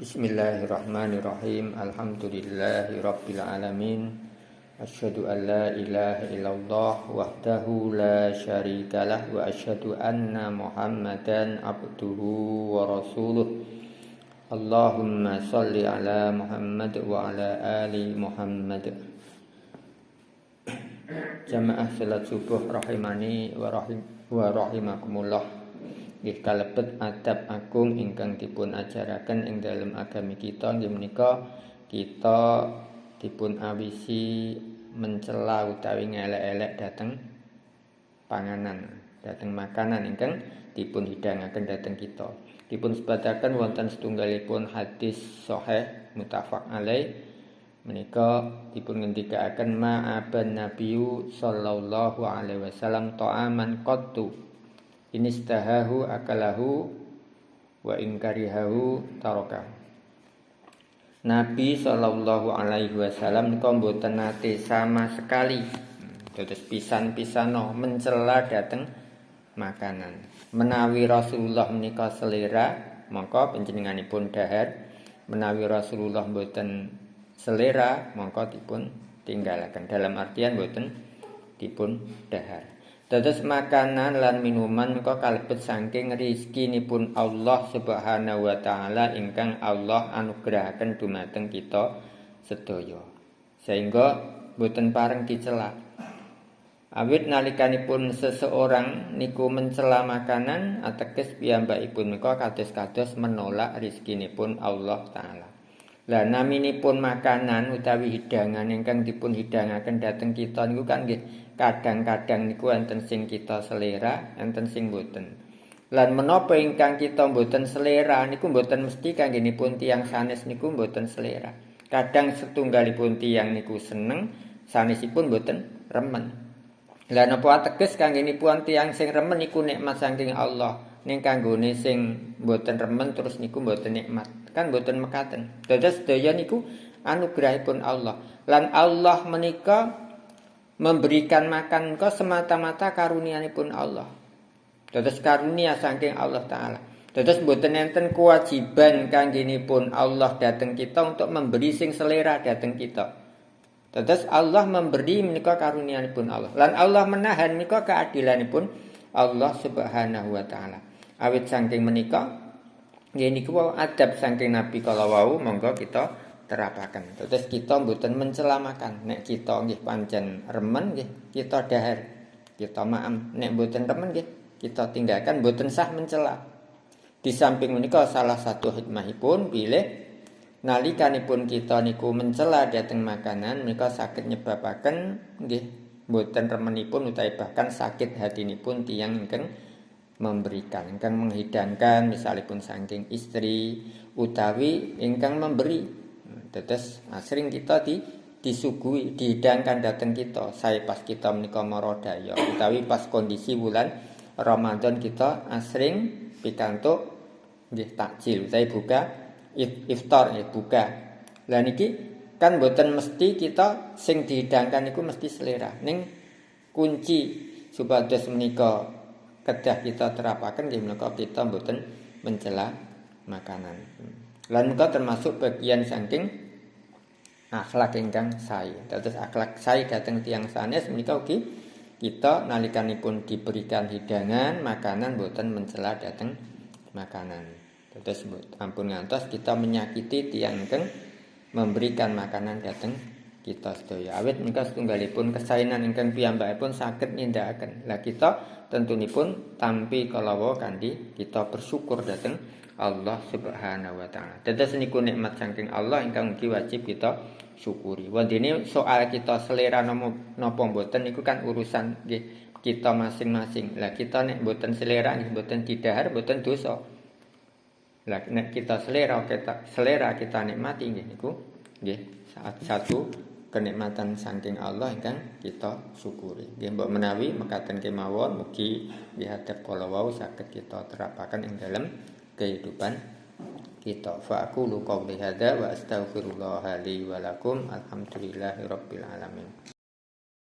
Bismillahirrahmanirrahim. Alhamdulillahirabbil alamin. Asyhadu an la ilaha illallah wahdahu la syarikalah wa asyhadu anna Muhammadan abduhu wa rasuluh. Allahumma shalli ala Muhammad wa ala ali Muhammad. Jamaah salat subuh rahimani wa rahimakumullah. Nggih kalebet adab agung ingkang dipun ajaraken ing dalem agami kita nggih menika kita dipun awisi mencela utawi ngelek-elek dhateng panganan, dhateng makanan ingkang dipun hidangaken dhateng kita. Dipun sebataken wonten setunggalipun hadis sahih muttafaq alaih menika dipun ngendikaaken ma'aban nabiyyu sallallahu alaihi wasallam ta'aman qattu inistahahu akalahu wa inkarihahu tarakahu. Nabi sallallahu alaihi wasallam niku mboten nate sama sekali dados pisan-pisano mencela dhateng makanan. Menawi Rasulullah menika selera, mongko panjenenganipun dahar. Menawi Rasulullah mboten selera, mongko dipun tinggalaken. Dalam artian mboten dipun dahar. Dados makanan lan minuman menika kalebet saking rezekinipun Allah Subhanahu wa taala ingkang Allah anugrahaken dumateng kita sedaya. Sehingga boten pareng dicela. Awit nalikanipun seseorang niku mencela makanan ateges piyambakipun menika kados-kados menolak rezekinipun Allah taala. Lah naminipun makanan utawi hidangan ingkang dipun hidangaken dhateng kita niku kan nggih kadang-kadang niku enten sing kita selera, enten sing boten. Lan menapa ingkang kita boten selera niku boten mesti kanggenipun tiyang sanes niku boten selera. Kadang setunggalipun tiyang niku seneng, sanesipun boten remen. Lah napa ateges kanggenipun tiyang sing remen niku nikmat saking Allah. Ning kanggone sing boten remen terus niku boten nikmat. Kan boten mekaten. Dados sedaya niku anugerahipun Allah. Lan Allah menika memberikan makan kok semata-mata karunianipun Allah. Dados karunia saking Allah taala. Dados boten enten kewajiban kanggenipun Allah dhateng kita untuk memberi sing selera dhateng kita. Dados Allah memberi menika karunianipun Allah. Lan Allah menahan menika keadilanipun Allah Subhanahu wa taala. Awit saking menika nggih niku adab saking Nabi kala wau monggo kita terapaken. Terus kita mboten mencela makan. Nek kita nggih pancen remen nggih kita dahar. Kita maem. Nek mboten remen nggih kita tinggalkan, mboten sah mencela. Di samping menika salah satu hikmahipun bilih nalikanipun kita niku mencela dhateng makanan menika saged nyebabaken nggih mboten remenipun utawi bahkan sakit hatinipun tiyang ingkang memberikan, ingkang menghidangkan misalipun saking istri utawi ingkang memberi. Tetes asring kita disuguhi dihidangkan dhateng kita. Saya pas kita menika marodaya utawi pas kondisi bulan Ramadan kita asring pikantuk nggih takjil utawi buka iftar buka. Lah niki kan mboten mesti kita sing dihidangkan niku mesti selera. Ning kunci supados menika kedah kita terapaken nggih menika kita mboten mencela makanan. Lan menika termasuk bagian saking akhlak ingkang sae. Dados akhlak sae dhateng tiyang sanes menika ugi kita nalikanipun diberikan hidangan makanan mboten mencela dhateng makanan. Dados ampun ngantos kita menyakiti tiyang ingkang memberikan makanan dhateng kita sedaya. Awit menika setunggalipun kesaenan ingkang piyambakipun saged nindakaken. Lah kita tentunipun tampi kalawa kanthi kita bersyukur dhateng Allah Subhanahu wa taala. Dados niku nikmat saking Allah ingkang ugi wajib kita syukuri. Wondene soal kita selera napa mboten niku kan urusan nggih kita masing-masing. Lah kita nek mboten selera nggih mboten didhahar mboten dosa. Lah nek kita selera kita nikmati nggih niku nggih satu kenikmatan saking Allah ingkang kita syukuri. Nggih mbok menawi mekaten kemawon mugi nggih adab kala wau saged kita terapaken ing dalem kehidupan kita. Fa aqulu qouli hadza wa astaghfirullah li wa lakum. Alhamdulillahirabbil alamin.